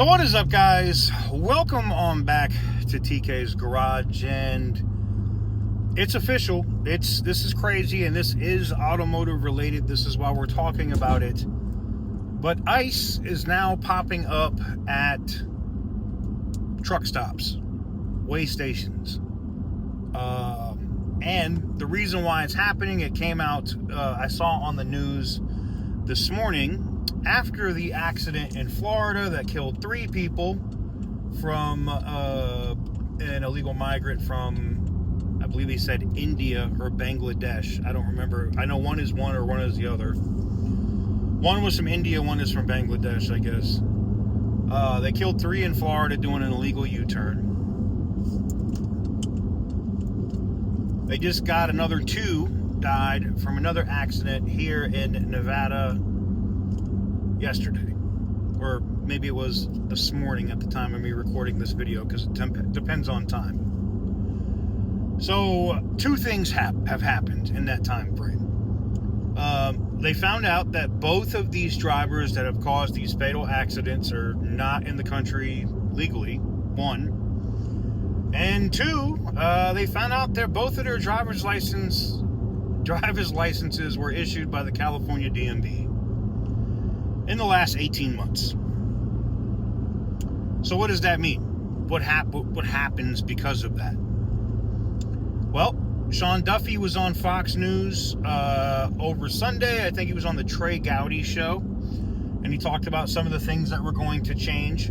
So what is up, guys? Welcome on back to TK's Garage, and it's official. This is crazy, and this is automotive related. This is why we're talking about it. But ICE is now popping up at truck stops, way stations. And the reason why it's happening, it came out, I saw on the news this morning, after the accident in Florida that killed 3 people from an illegal migrant from, I believe he said India or Bangladesh. I don't remember. I know one is one or one is the other. One was from India, one is from Bangladesh, I guess. They killed 3 in Florida doing an illegal U-turn. They just got another 2 died from another accident here in Nevada yesterday, or maybe it was this morning at the time of me recording this video, because it depends on time. So 2 things have happened in that time frame. They found out that both of these drivers that have caused these fatal accidents are not in the country legally, 1, and 2, they found out that both of their driver's licenses were issued by the California DMV in the last 18 months. So what does that mean? What happens because of that? Well, Sean Duffy was on Fox News over Sunday. I think he was on the Trey Gowdy show, and he talked about some of the things that were going to change.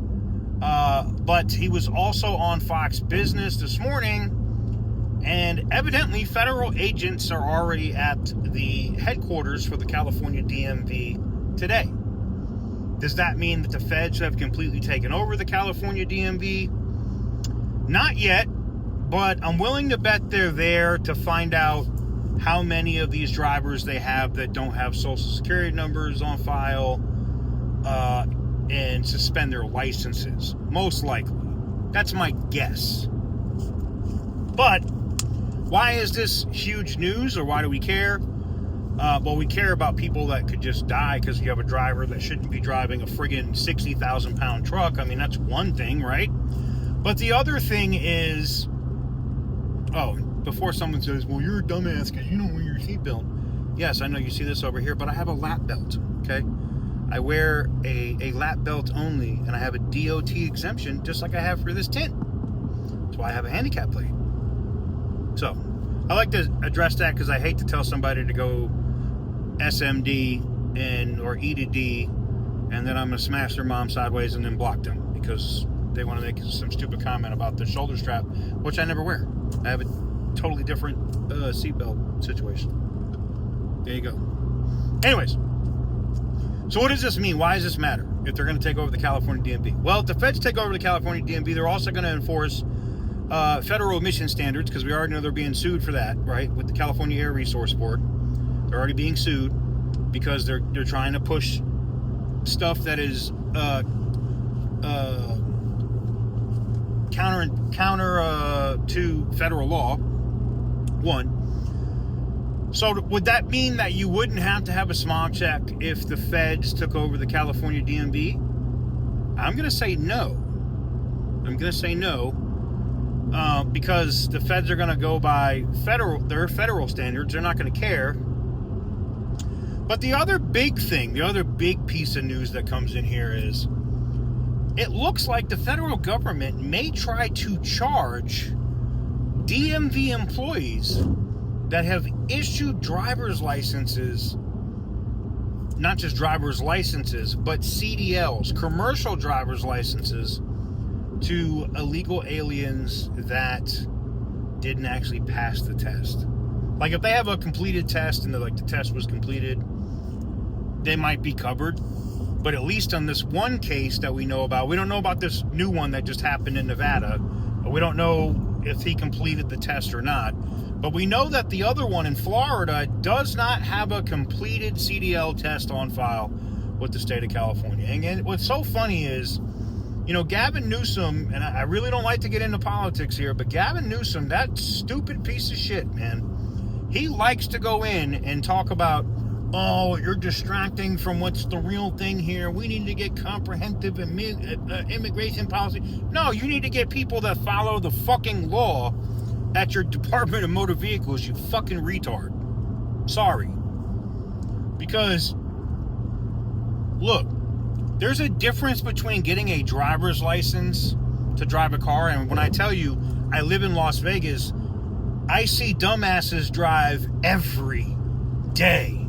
But he was also on Fox Business this morning, and evidently federal agents are already at the headquarters for the California DMV today. Does that mean that the feds have completely taken over the California DMV? Not yet, but I'm willing to bet they're there to find out how many of these drivers they have that don't have social security numbers on file, and suspend their licenses, most likely. That's my guess. But why is this huge news, or why do we care? Well, we care about people that could just die because you have a driver that shouldn't be driving a friggin' 60,000-pound truck. I mean, that's one thing, right? But the other thing is, before someone says, well, you're a dumbass because you don't wear your seatbelt. Yes, I know you see this over here, but I have a lap belt, okay? I wear a lap belt only, and I have a DOT exemption, just like I have for this tint. That's why I have a handicap plate. So, I like to address that because I hate to tell somebody to go SMD or E to D, and then I'm going to smash their mom sideways and then block them because they want to make some stupid comment about the shoulder strap, which I never wear. I have a totally different seatbelt situation. There you go. Anyways, so what does this mean? Why does this matter if they're going to take over the California DMV? Well, if the feds take over the California DMV, they're also going to enforce federal emission standards, because we already know they're being sued for that, right? With the California Air Resource Board, they're already being sued because they're trying to push stuff that is counter to federal law. 1. So would that mean that you wouldn't have to have a smog check if the feds took over the California DMV? I'm going to say no. Because the feds are going to go by their federal standards. They're not going to care. But the other big piece of news that comes in here is it looks like the federal government may try to charge DMV employees that have issued driver's licenses, not just driver's licenses, but CDLs, commercial driver's licenses, to illegal aliens that didn't actually pass the test. Like if they have a completed test and the test was completed, they might be covered. But at least on this one case that we know about, we don't know about this new one that just happened in Nevada. We don't know if he completed the test or not. But we know that the other one in Florida does not have a completed CDL test on file with the state of California. And what's so funny is, Gavin Newsom, and I really don't like to get into politics here, but Gavin Newsom, that stupid piece of shit, man, he likes to go in and talk about oh, you're distracting from what's the real thing here. We need to get comprehensive immigration policy. No, you need to get people that follow the fucking law at your Department of Motor Vehicles, you fucking retard. Sorry. Because, look, there's a difference between getting a driver's license to drive a car, and when I tell you I live in Las Vegas, I see dumbasses drive every day.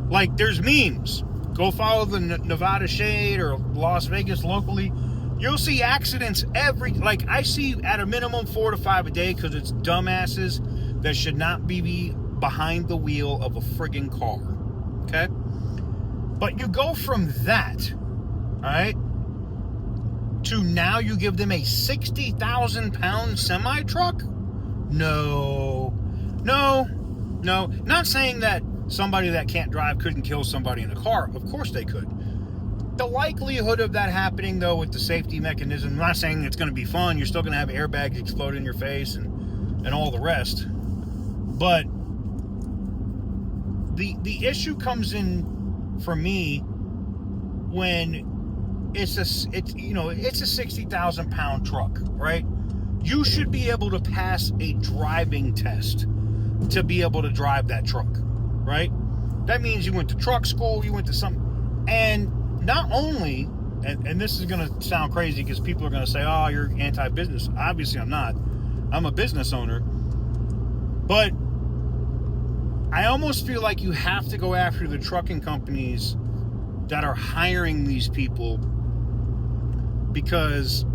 Like, there's memes. Go follow the Nevada Shade or Las Vegas locally. You'll see accidents like, I see at a minimum 4 to 5 a day because it's dumbasses that should not be behind the wheel of a friggin' car. Okay? But you go from that, all right, to now you give them a 60,000-pound semi-truck? No. Not saying that somebody that can't drive couldn't kill somebody in a car. Of course they could. The likelihood of that happening, though, with the safety mechanism, I'm not saying it's going to be fun. You're still going to have airbags explode in your face and all the rest. But the issue comes in for me when it's a 60,000-pound truck, right? You should be able to pass a driving test to be able to drive that truck, right? That means you went to truck school, you went to some, and not only, and this is going to sound crazy because people are going to say, oh, you're anti-business. Obviously I'm not. I'm a business owner. But I almost feel like you have to go after the trucking companies that are hiring these people because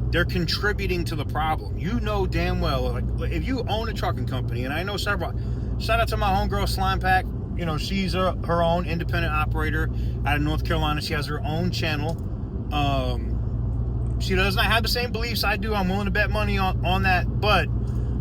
they're contributing to the problem. You know damn well, like, if you own a trucking company, and I know several, shout out to my homegirl Slime Pack. You know, she's her own independent operator out of North Carolina. She has her own channel. She does not have the same beliefs I do. I'm willing to bet money on that. But,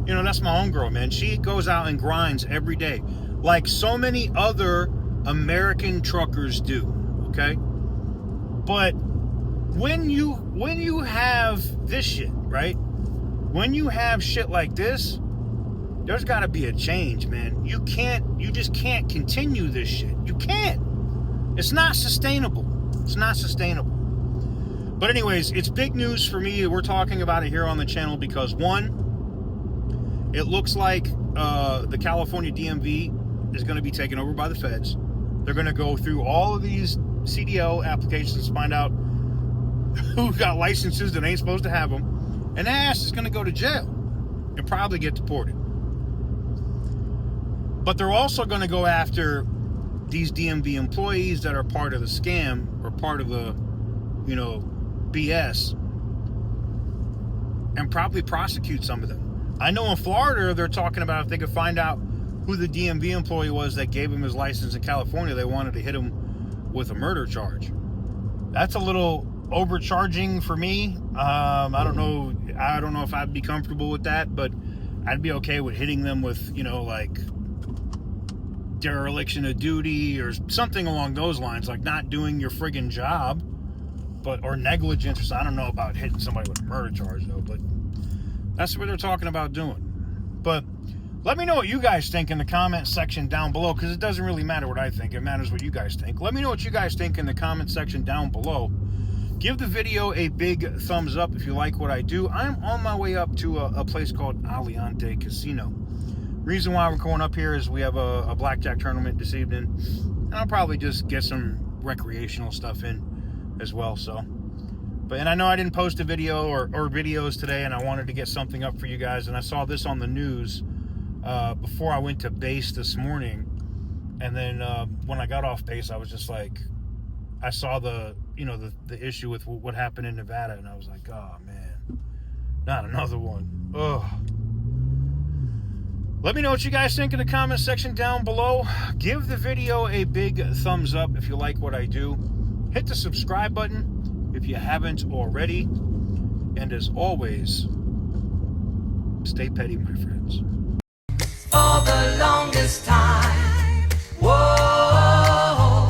you know, that's my homegirl, man. She goes out and grinds every day, like so many other American truckers do, okay? But when you have this shit, right? When you have shit like this, there's got to be a change, man. You just can't continue this shit. You can't. It's not sustainable. It's not sustainable. But anyways, it's big news for me. We're talking about it here on the channel because, one, it looks like the California DMV is going to be taken over by the feds. They're going to go through all of these CDL applications, find out who got licenses that ain't supposed to have them, and ass is going to go to jail and probably get deported. But they're also going to go after these DMV employees that are part of the scam or part of the, you know, BS, and probably prosecute some of them. I know in Florida they're talking about if they could find out who the DMV employee was that gave him his license in California, they wanted to hit him with a murder charge. That's a little overcharging for me. I don't know if I'd be comfortable with that, but I'd be okay with hitting them with, you know, like dereliction of duty or something along those lines, like not doing your friggin' job, or negligence, or something. I don't know about hitting somebody with a murder charge though, but that's what they're talking about doing. But let me know what you guys think in the comment section down below, because it doesn't really matter what I think. It matters what you guys think. Let me know what you guys think in the comment section down below. Give the video a big thumbs up if you like what I do. I'm on my way up to a place called Aliante Casino. Reason why we're going up here is we have a blackjack tournament this evening, and I'll probably just get some recreational stuff in as well. And I know I didn't post a video or videos today, and I wanted to get something up for you guys, and I saw this on the news before I went to base this morning, and then when I got off base, I was just like, I saw the issue with what happened in Nevada, and I was like, oh man, not another one. Ugh. Let me know what you guys think in the comment section down below. Give the video a big thumbs up if you like what I do. Hit the subscribe button if you haven't already. And as always, stay petty, my friends. For the longest time. Whoa.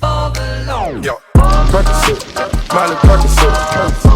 For the longest time. Yo, Percocet, Miley Percocet.